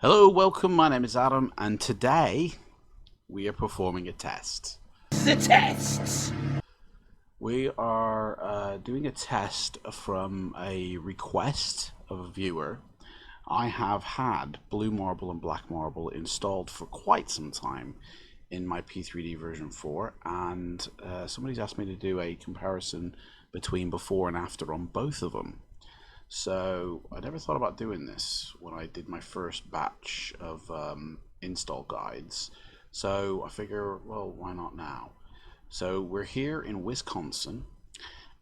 Hello, welcome. My name is Adam, and today we are performing a test. The tests! We are doing a test from a request of a viewer. I have had Blue Marble and Black Marble installed for quite some time in my P3D version 4, and somebody's asked me to do a comparison between before and after on both of them. So I never thought about doing this when I did my first batch of install guides. So I figure, well, why not now? So we're here in Wisconsin,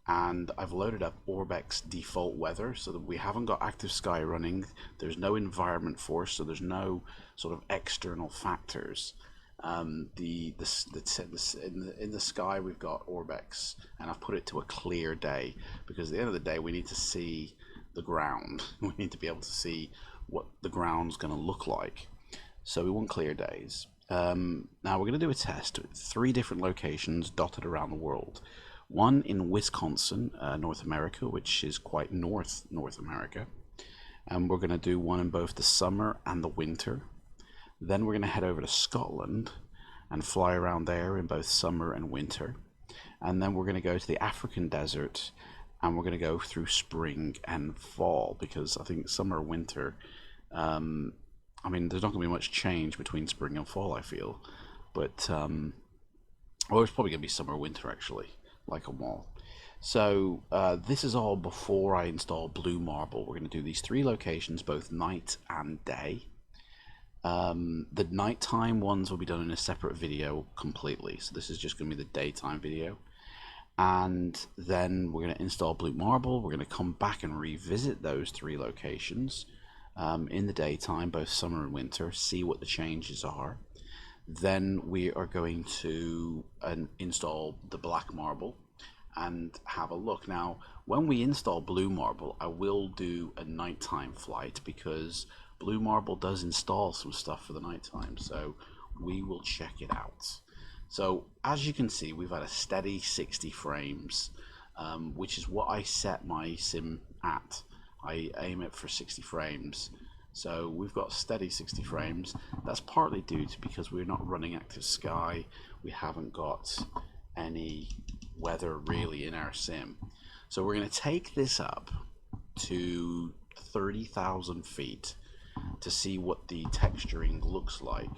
and I've loaded up Orbex default weather so that we haven't got active sky running. There's no environment force, so there's no sort of external factors. In the sky we've got Orbex, and I've put it to a clear day because at the end of the day we need to see the ground. We need to be able to see what the ground's going to look like. So we want clear days. Now we're going to do a test at 3 different locations dotted around the world. One in Wisconsin, North America, which is quite North America. And we're going to do one in both the summer and the winter. Then we're going to head over to Scotland and fly around there in both summer and winter. And then we're going to go to the African desert, and we're going to go through spring and fall, because I think summer, winter, I mean, there's not going to be much change between spring and fall, I feel. But, well, it's probably going to be summer, winter, actually, like them all. So this is all before I install Blue Marble. We're going to do these 3 locations, both night and day. The nighttime ones will be done in a separate video completely. So this is just going to be the daytime video. And then we're going to install Blue Marble. We're going to come back and revisit those 3 locations in the daytime, both summer and winter, see what the changes are. Then we are going to install the Black Marble and have a look. Now, when we install Blue Marble, I will do a nighttime flight because Blue Marble does install some stuff for the nighttime, so we will check it out. So as you can see, we've had a steady 60 frames, which is what I set my sim at. I aim it for 60 frames. So we've got steady 60 frames. That's partly due to because we're not running active sky. We haven't got any weather really in our sim. So we're going to take this up to 30,000 feet to see what the texturing looks like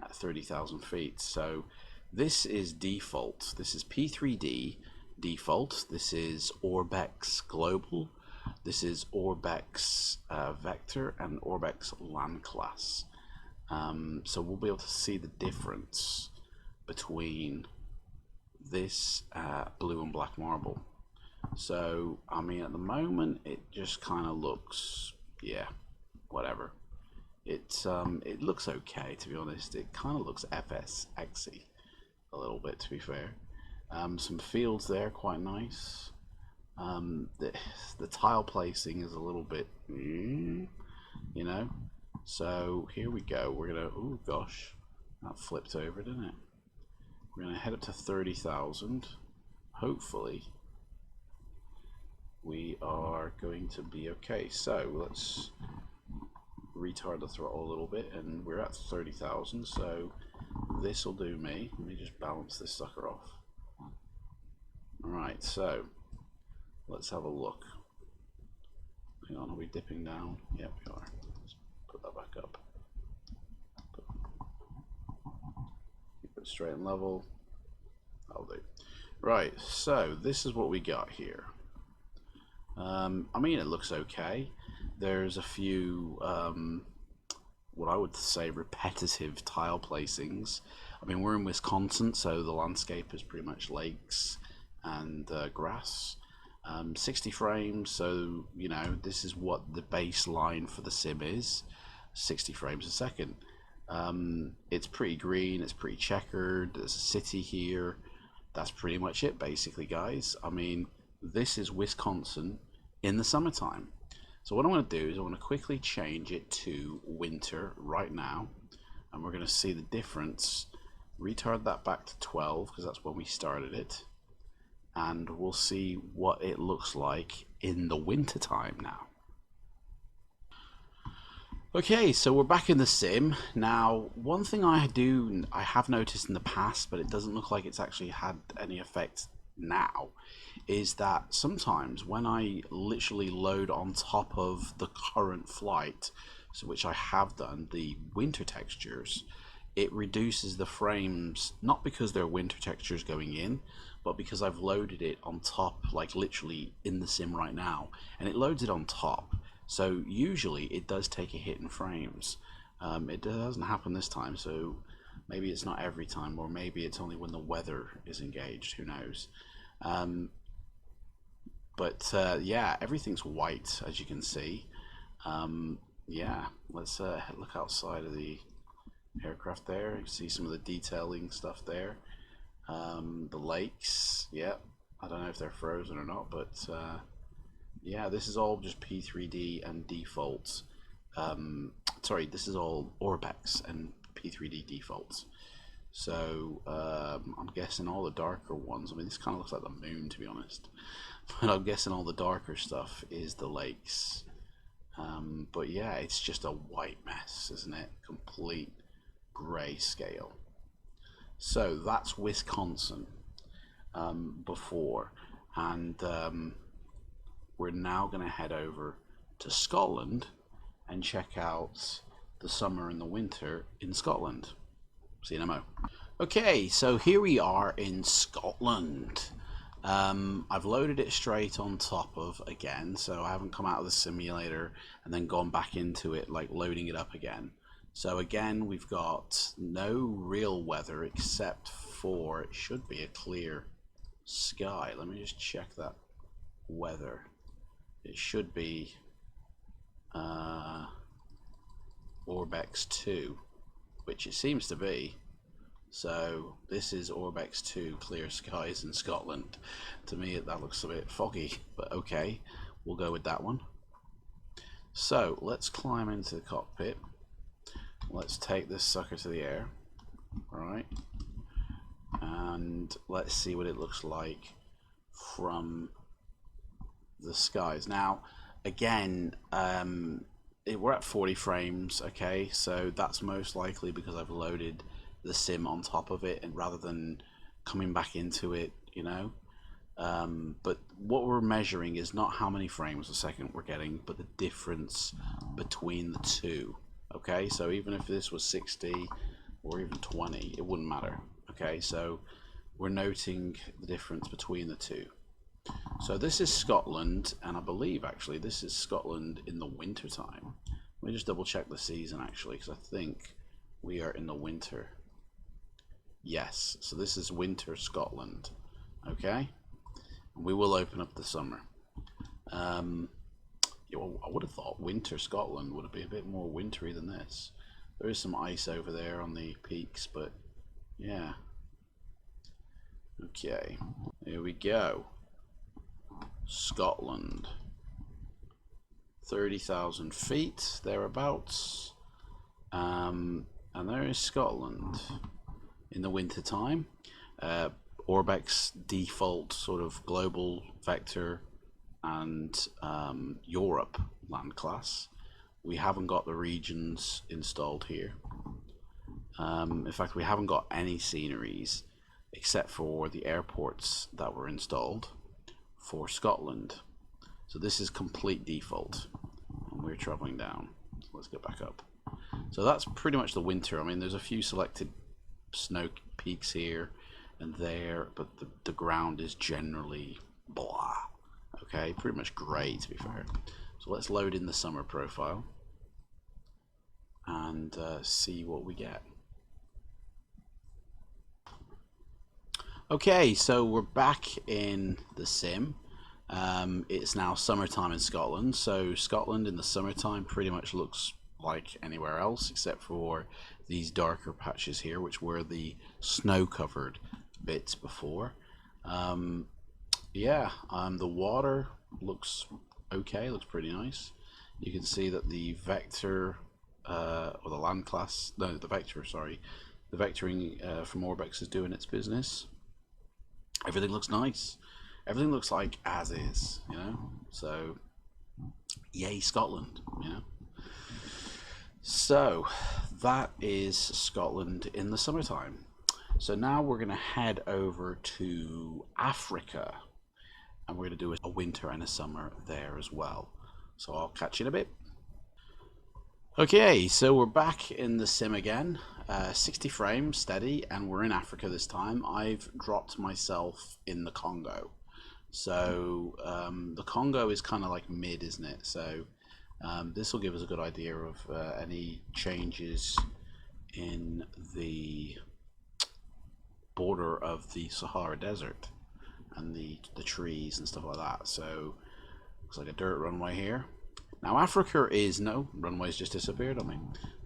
at 30,000 feet. So this is default. This is P3D default. This is Orbex Global. This is Orbex Vector and Orbex Land Class. So we'll be able to see the difference between this Blue and Black Marble. So I mean, at the moment it just kind of looks, yeah, whatever. It looks okay, to be honest. It kind of looks FSXy a little bit, to be fair. Some fields there, quite nice. The tile placing is a little bit, you know. So here we go. We're gonna, oh gosh, that flipped over, didn't it? We're gonna head up to 30,000. Hopefully, we are going to be okay. So let's retard the throttle a little bit, and we're at 30,000. So this will do me. Let me just balance this sucker off. Alright, so let's have a look. Hang on, are we dipping down? Yep, we are. Let's put that back up. Keep it straight and level. That'll do. Right, so this is what we got here. I mean, it looks okay. There's a few what I would say repetitive tile placings. I mean, we're in Wisconsin, so the landscape is pretty much lakes and grass. 60 frames, so you know, this is what the baseline for the sim is, 60 frames a second. It's pretty green, it's pretty checkered, there's a city here. That's pretty much it, basically, guys. I mean, this is Wisconsin in the summertime. So what I'm going to do is I'm going to quickly change it to winter right now, and we're going to see the difference. Retard that back to 12 because that's when we started it, and we'll see what it looks like in the winter time now. Okay, so we're back in the sim. Now, one thing I have noticed in the past, but it doesn't look like it's actually had any effect now, is that sometimes when I literally load on top of the current flight, so which I have done, the winter textures, it reduces the frames, not because they're winter textures going in, but because I've loaded it on top, like literally in the sim right now, and it loads it on top. So usually it does take a hit in frames. It doesn't happen this time, so maybe it's not every time, or maybe it's only when the weather is engaged, who knows. Yeah, everything's white, as you can see. Yeah, let's look outside of the aircraft there. You can see some of the detailing stuff there. The lakes, yeah, I don't know if they're frozen or not, but yeah, this is all just P3D and defaults. Sorry, this is all Orbex and P3D defaults. So I'm guessing all the darker ones, I mean, this kind of looks like the moon, to be honest, but I'm guessing all the darker stuff is the lakes. But yeah, it's just a white mess, isn't it? Complete grayscale. So that's Wisconsin before, and we're now going to head over to Scotland and check out the summer and the winter in Scotland. See you in a mo. Okay, so here we are in Scotland. I've loaded it straight on top of again, so I haven't come out of the simulator and then gone back into it, like loading it up again. So again, we've got no real weather except for, it should be a clear sky. Let me just check that weather. It should be Orbex 2, which it seems to be. So this is Orbex 2, clear skies in Scotland. To me that looks a bit foggy, but okay, we'll go with that one. So let's climb into the cockpit. Let's take this sucker to the air. Alright, and let's see what it looks like from the skies. Now again, we're at 40 frames, okay, so that's most likely because I've loaded the sim on top of it and rather than coming back into it, you know. But what we're measuring is not how many frames a second we're getting, but the difference between the two. Okay, so even if this was 60 or even 20, it wouldn't matter. Okay, so we're noting the difference between the two. So this is Scotland, and I believe actually this is Scotland in the winter time. Let me just double check the season actually, because I think we are in the winter. Yes, so this is winter Scotland. Okay, we will open up the summer. Yeah, well, I would have thought winter Scotland would be a bit more wintry than this. There is some ice over there on the peaks, but yeah. Okay, here we go. Scotland. 30,000 feet, thereabouts. And there is Scotland in the winter time. Orbex default sort of global vector and Europe land class. We haven't got the regions installed here. In fact, we haven't got any sceneries except for the airports that were installed for Scotland. So this is complete default, and we're traveling down. So let's go back up. So that's pretty much the winter. I mean, there's a few selected snow peaks here and there, but the ground is generally blah. Okay, pretty much grey to be fair. So let's load in the summer profile and see what we get. Okay, so we're back in the sim. It's now summertime in Scotland, so Scotland in the summertime pretty much looks like anywhere else except for these darker patches here, which were the snow-covered bits before. Yeah, the water looks okay, looks pretty nice. You can see that the vector, or the land class, no, the vector, sorry, the vectoring from Orbex is doing its business. Everything looks nice. Everything looks like as is, you know. So, yay Scotland, you know. So that is Scotland in the summertime. So now we're going to head over to Africa, and we're going to do a winter and a summer there as well. So I'll catch you in a bit. Okay, so we're back in the sim again, 60 frames steady, and we're in Africa this time. I've dropped myself in the Congo. So the Congo is kind of like mid, isn't it? So this will give us a good idea of any changes in the border of the Sahara Desert and the trees and stuff like that. So looks like a dirt runway here. Now Africa is no runway's just disappeared on me.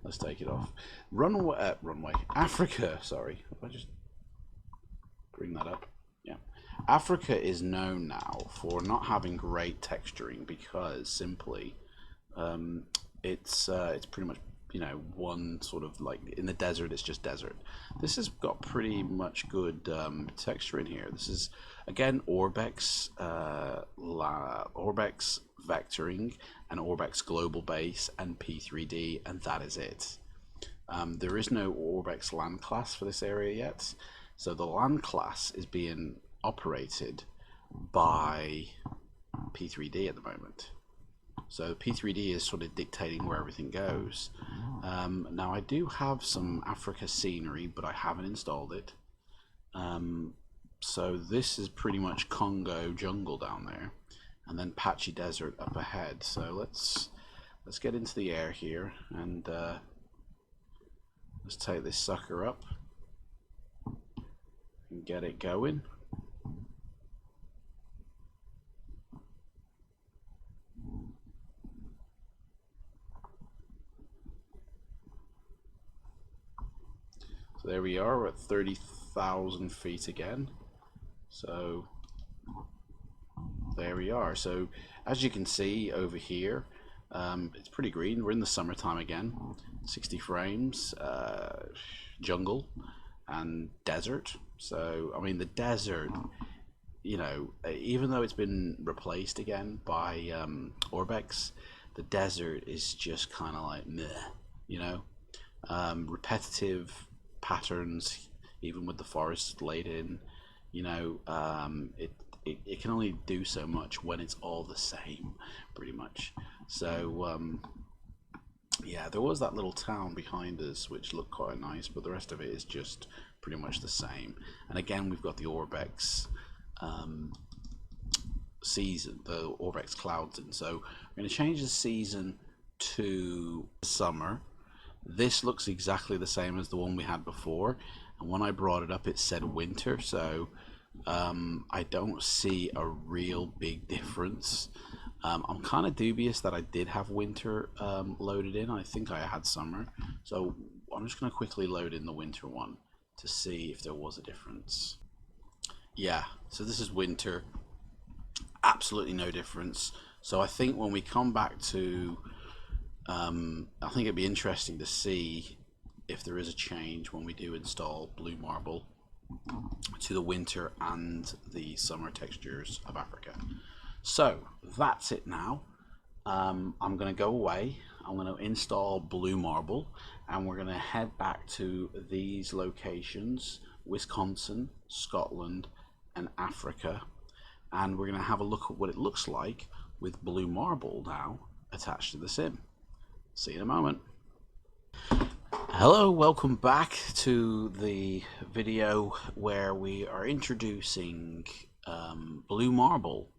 Let's take it off. Runway Africa. Sorry, if I just bring that up. Yeah, Africa is known now for not having great texturing because simply it's pretty much, you know, one sort of like in the desert it's just desert. This has got pretty much good texture in here. This is again Orbex Orbex vectoring and Orbex global base and P3D, and that is it. There is no Orbex land class for this area yet, so the land class is being operated by P3D at the moment. So P3D is sort of dictating where everything goes. Now I do have some Africa scenery, but I haven't installed it. So this is pretty much Congo jungle down there, and then patchy desert up ahead. So let's get into the air here and let's take this sucker up and get it going. So there we are, we're at 30,000 feet again. So there we are. So as you can see over here, it's pretty green. We're in the summertime again. 60 frames, jungle and desert. So I mean the desert, you know, even though it's been replaced again by Orbex, the desert is just kind of like meh, you know, repetitive patterns, even with the forest laid in, you know. It can only do so much when it's all the same, pretty much. So yeah, there was that little town behind us which looked quite nice, but the rest of it is just pretty much the same. And again, we've got the Orbex season, the Orbex clouds in. So we're going to change the season to summer. This looks exactly the same as the one we had before, and when I brought it up it said winter, so I don't see a real big difference. I'm kind of dubious that I did have winter loaded in. I think I had summer, so I'm just going to quickly load in the winter one to see if there was a difference. Yeah, so this is winter, absolutely no difference. So I think when we come back to I think it'd be interesting to see if there is a change when we do install Blue Marble to the winter and the summer textures of Africa. So that's it now. I'm going to go away. I'm going to install Blue Marble, and we're going to head back to these locations: Wisconsin, Scotland, and Africa. And we're going to have a look at what it looks like with Blue Marble now attached to the sim. See you in a moment. Hello, welcome back to the video where we are introducing Blue Marble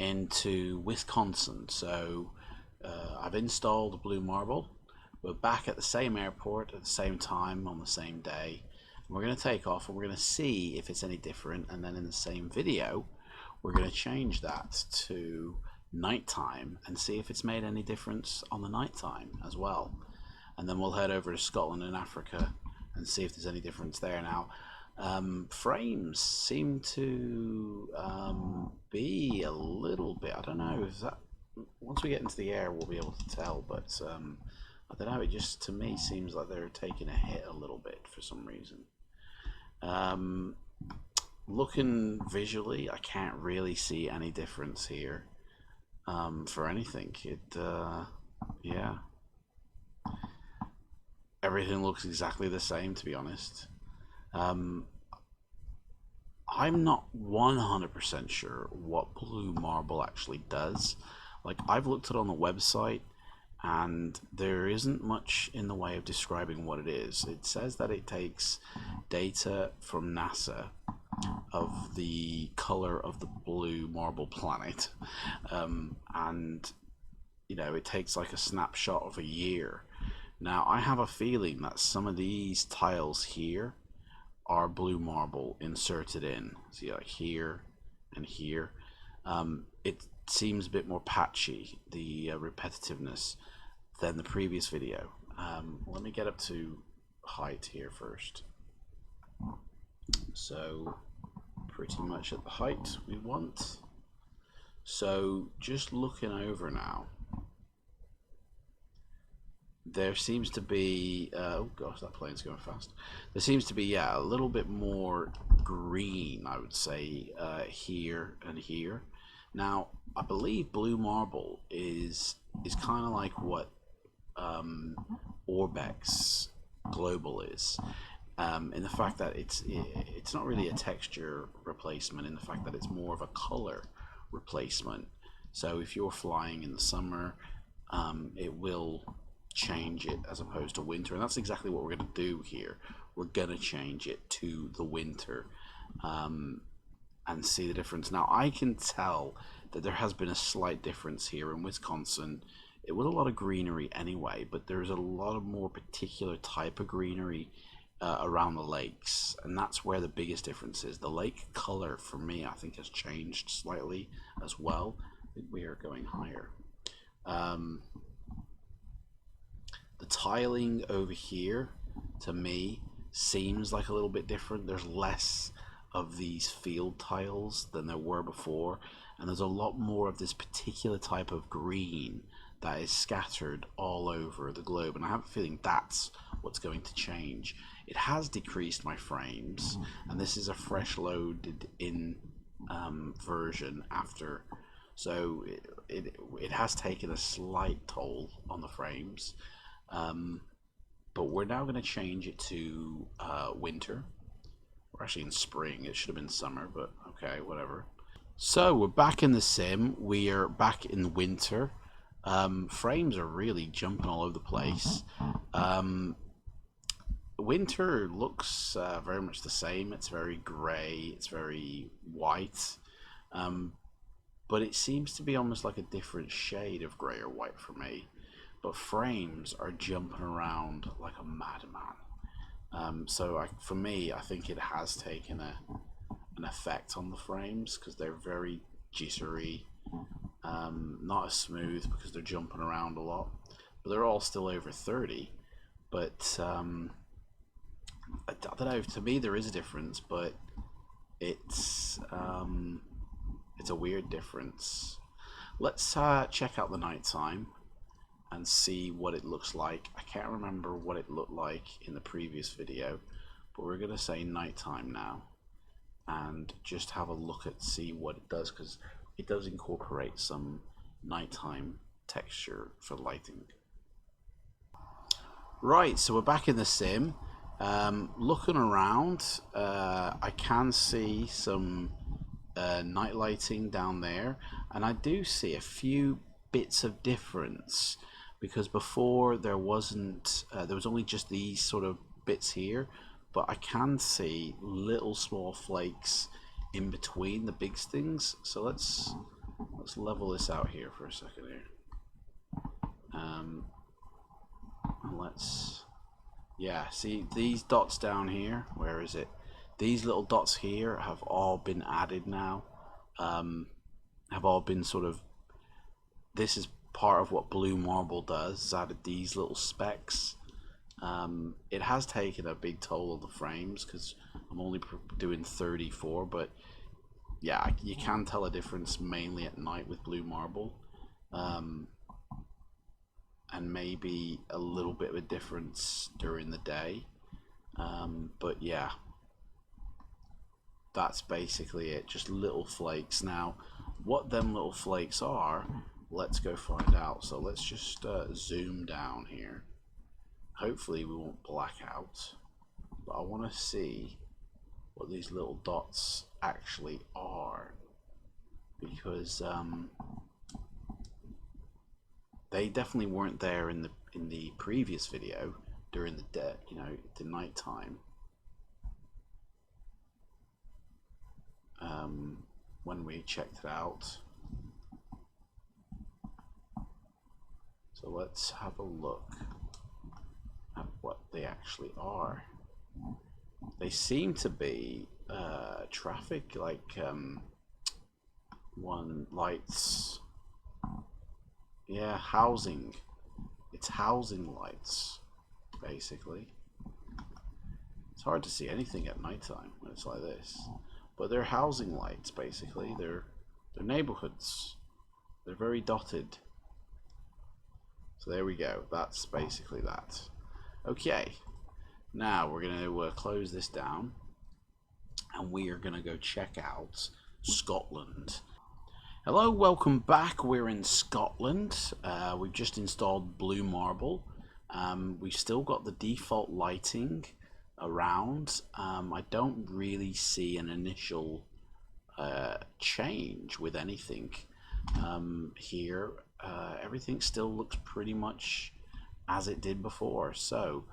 into Wisconsin. So I've installed Blue Marble. We're back at the same airport at the same time on the same day. We're going to take off and we're going to see if it's any different, and then in the same video we're going to change that to nighttime and see if it's made any difference on the nighttime as well. And then we'll head over to Scotland and Africa and see if there's any difference there. Now frames seem to be a little bit, I don't know if that, once we get into the air we'll be able to tell, but I don't know, it just to me seems like they're taking a hit a little bit for some reason. Looking visually, I can't really see any difference here for anything. Yeah, everything looks exactly the same, to be honest. Um, I'm not 100% sure what blue marble actually does. Like, I've looked at it on the website, and there isn't much in the way of describing what it is. It says that it takes data from NASA of the color of the blue marble planet, and you know, it takes like a snapshot of a year. Now, I have a feeling that some of these tiles here are blue marble inserted in. See, like here and here. It seems a bit more patchy, the repetitiveness, than the previous video. Let me get up to height here first. So, pretty much at the height we want. So, just looking over now, there seems to be oh gosh, that plane's going fast. There seems to be, yeah, a little bit more green, I would say, here and here. Now, I believe blue marble is kind of like what Orbex Global is, in the fact that it's not really a texture replacement, in the fact that it's more of a color replacement. So if you're flying in the summer, it will change it as opposed to winter, and that's exactly what we're going to do here. We're going to change it to the winter, and see the difference. Now, I can tell that there has been a slight difference here in Wisconsin. It was a lot of greenery anyway, but there's a lot of more particular type of greenery around the lakes, and that's where the biggest difference is. The lake color for me, I think, has changed slightly as well. I think we are going higher. The tiling over here, to me, seems like a little bit different. There's less of these field tiles than there were before, and there's a lot more of this particular type of green that is scattered all over the globe, and I have a feeling that's what's going to change. It has decreased my frames, and this is a fresh loaded in version after, so it has taken a slight toll on the frames. But we're now going to change it to winter. We're actually in spring. It should have been summer, but okay, whatever. So we're back in the sim. We are back in winter. Frames are really jumping all over the place. Winter looks very much the same. It's very grey. It's very white. But it seems to be almost like a different shade of grey or white for me. But frames are jumping around like a madman. So for me, I think it has taken an effect on the frames, because they're very jittery, not as smooth because they're jumping around a lot. But they're all still over 30. But I don't know. To me, there is a difference, but it's a weird difference. Let's check out the nighttime and see what it looks like. I can't remember what it looked like in the previous video, but we're gonna say nighttime now and just have a look at see what it does, because it does incorporate some nighttime texture for lighting. Right, so we're back in the sim. Looking around, I can see some night lighting down there, and I do see a few bits of difference, because before there wasn't, there was only just these sort of bits here, but I can see little small flakes in between the big things. So let's level this out here for a second here. And yeah, see these dots down here, where is it? These little dots here have all been added now, have all been sort of, this is part of what blue marble does, is added these little specks. It has taken a big toll of the frames because I'm only doing 34, but yeah, you can tell a difference mainly at night with blue marble, and maybe a little bit of a difference during the day, but yeah, that's basically it, just little flakes. Now, what them little flakes are, let's go find out. So let's just zoom down here hopefully we won't black out, but I want to see what these little dots actually are, because they definitely weren't there in the previous video during the day, you know, the night time. When we checked it out. So let's have a look at what they actually are. They seem to be traffic, like one lights. Yeah, housing. It's housing lights, basically. It's hard to see anything at nighttime when it's like this. But they're housing lights, basically. They're neighborhoods. They're very dotted. So there we go. That's basically that. Okay. Now we're going to close this down. And we are going to go check out Scotland. Hello, welcome back. We're in Scotland. We've just installed Blue Marble. We've still got the default lighting around. I don't really see an initial change with anything here. Everything still looks pretty much as it did before. So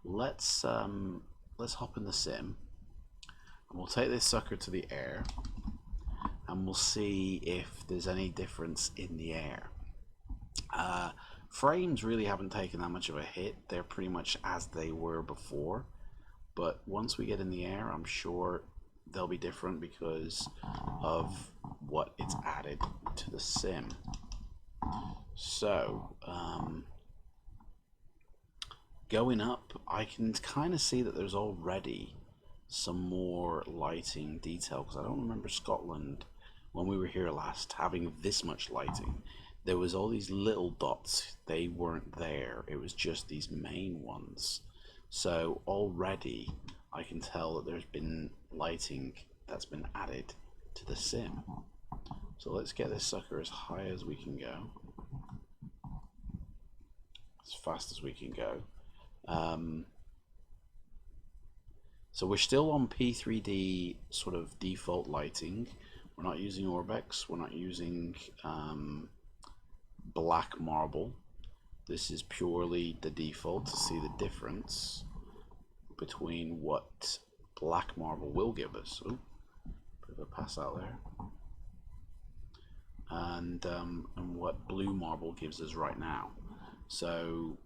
let's hop in the sim, and we'll take this sucker to the air, and we'll see if there's any difference in the air. Frames really haven't taken that much of a hit. They're pretty much as they were before. But once we get in the air, I'm sure they'll be different because of what it's added to the sim. So, going up, I can kind of see that there's already some more lighting detail, because I don't remember Scotland, when we were here last, having this much lighting. There was all these little dots. They weren't there. It was just these main ones. So already I can tell that there's been lighting that's been added to the sim. So let's get this sucker as high as we can go, as fast as we can go. So we're still on P3D sort of default lighting. We're not using Orbex. We're not using black marble. This is purely the default to see the difference between what black marble will give us. Ooh, bit of a pass out there. And what blue marble gives us right now. So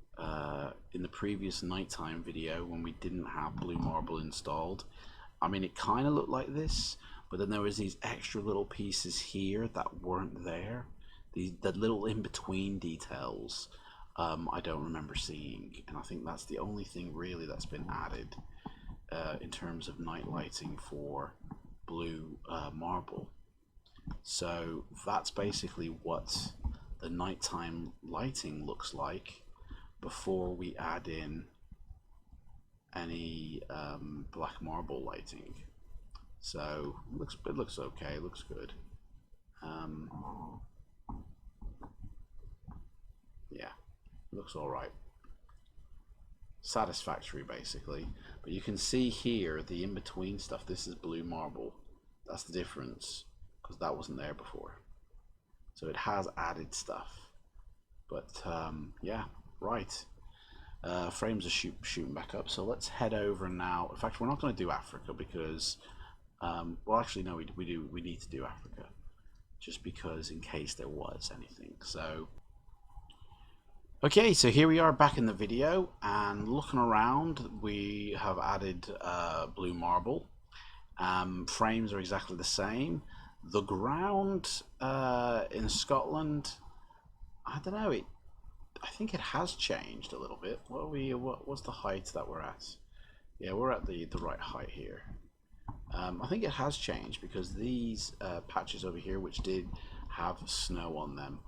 in the previous nighttime video, when we didn't have blue marble installed, I mean, it kind of looked like this, but then there was these extra little pieces here that weren't there. The little in-between details I don't remember seeing, and I think that's the only thing really that's been added in terms of night lighting for blue marble. So that's basically what the nighttime lighting looks like before we add in any black marble lighting. So it looks okay, it looks good. Yeah, looks all right, satisfactory basically. But you can see here the in-between stuff. This is blue marble. That's the difference, because that wasn't there before. So it has added stuff. But yeah, right. Frames are shooting back up. So let's head over now. In fact, we're not going to do Africa because well, actually no, we need to do Africa, just because in case there was anything. So okay, so here we are back in the video, and looking around, we have added blue marble. Frames are exactly the same. The ground in Scotland, I don't know, I think it has changed a little bit. What's the height that we're at? Yeah, we're at the right height here. I think it has changed, because these patches over here, which did have snow on them,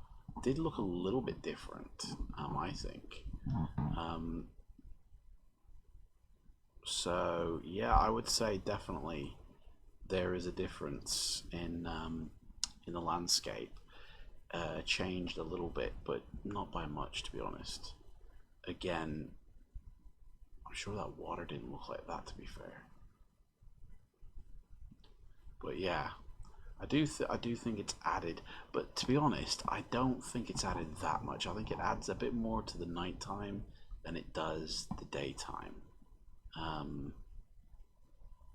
did look a little bit different, I think. So yeah, I would say definitely there is a difference in the landscape. Changed a little bit, but not by much, to be honest. Again, sure that water didn't look like that, to be fair. But yeah, I do think it's added, but to be honest, I don't think it's added that much. I think it adds a bit more to the nighttime than it does the daytime.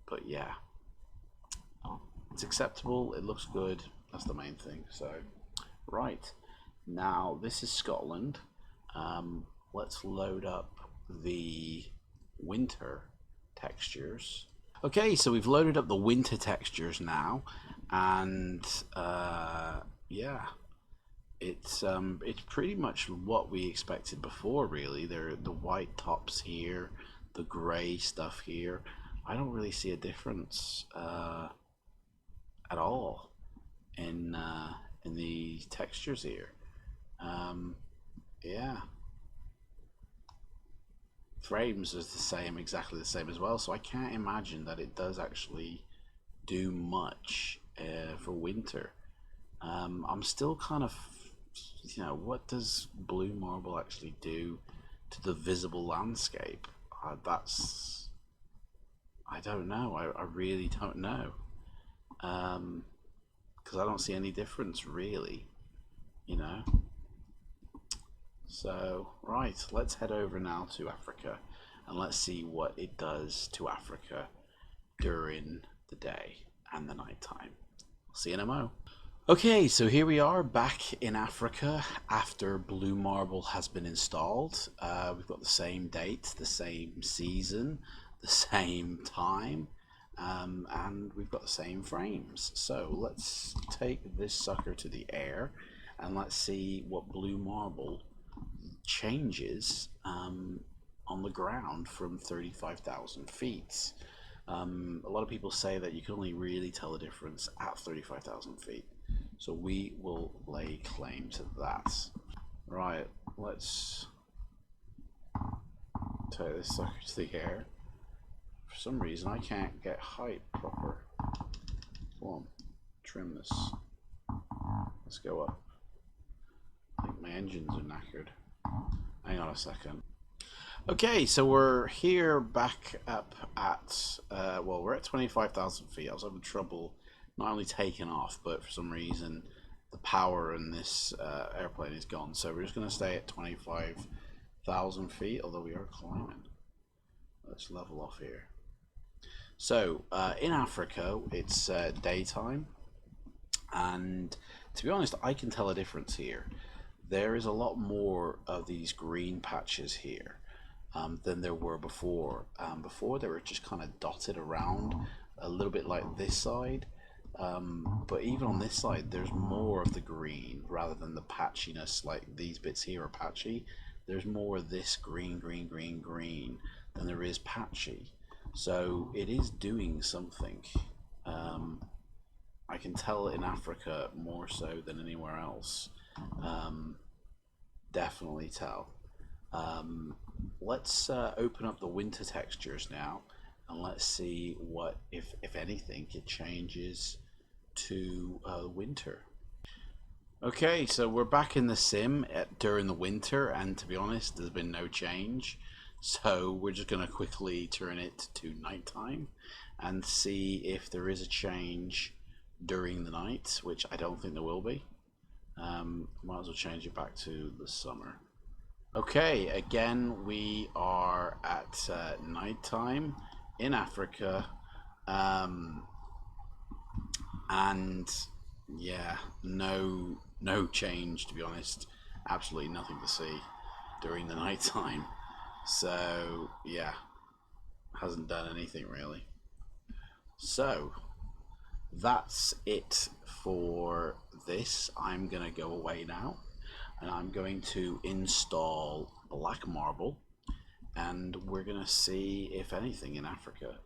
But yeah, it's acceptable. It looks good. That's the main thing. So, right now this is Scotland. Let's load up the winter textures. Okay, so we've loaded up the winter textures now, and yeah, it's pretty much what we expected before. Really, there the white tops here, the gray stuff here. I don't really see a difference at all in the textures here. Yeah. Frames is the same, exactly the same as well, so I can't imagine that it does actually do much for winter. I'm still kind of, what does blue marble actually do to the visible landscape? I don't know. I really don't know, because I don't see any difference really, So, right, let's head over now to Africa and let's see what it does to Africa during the day and the nighttime. See you in a mo. Okay, so here we are back in Africa after Blue Marble has been installed. We've got the same date, the same season, the same time, and we've got the same frames. So let's take this sucker to the air and let's see what Blue Marble changes on the ground from 35,000 feet. A lot of people say that you can only really tell the difference at 35,000 feet. So we will lay claim to that. Right, let's take this sucker to the air. For some reason I can't get height proper. Come on, trim this. Let's go up. I think my engines are knackered. Hang on a second. Okay, so we're here back up at, well, we're at 25,000 feet. I was having trouble not only taking off, but for some reason the power in this airplane is gone. So we're just going to stay at 25,000 feet, although we are climbing. Let's level off here. So in Africa, it's daytime, and to be honest, I can tell a difference here. There is a lot more of these green patches here than there were before. Before they were just kind of dotted around a little bit like this side, but even on this side there's more of the green rather than the patchiness. Like these bits here are patchy. There's more of this green than there is patchy. So it is doing something. I can tell in Africa more so than anywhere else. Definitely tell. Let's open up the winter textures now, and let's see what, if anything, it changes to winter. Okay, so we're back in the sim during the winter, and to be honest, there's been no change. So we're just going to quickly turn it to nighttime and see if there is a change during the night, which I don't think there will be. Might as well change it back to the summer. Okay, again we are at nighttime in Africa, and yeah, no change, to be honest. Absolutely nothing to see during the nighttime. So yeah, hasn't done anything really. So that's it for this. I'm gonna go away now, and I'm going to install black marble, and we're gonna see if anything in Africa,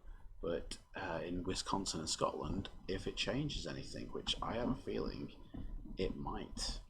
but in Wisconsin and Scotland, if it changes anything, which I have a feeling it might.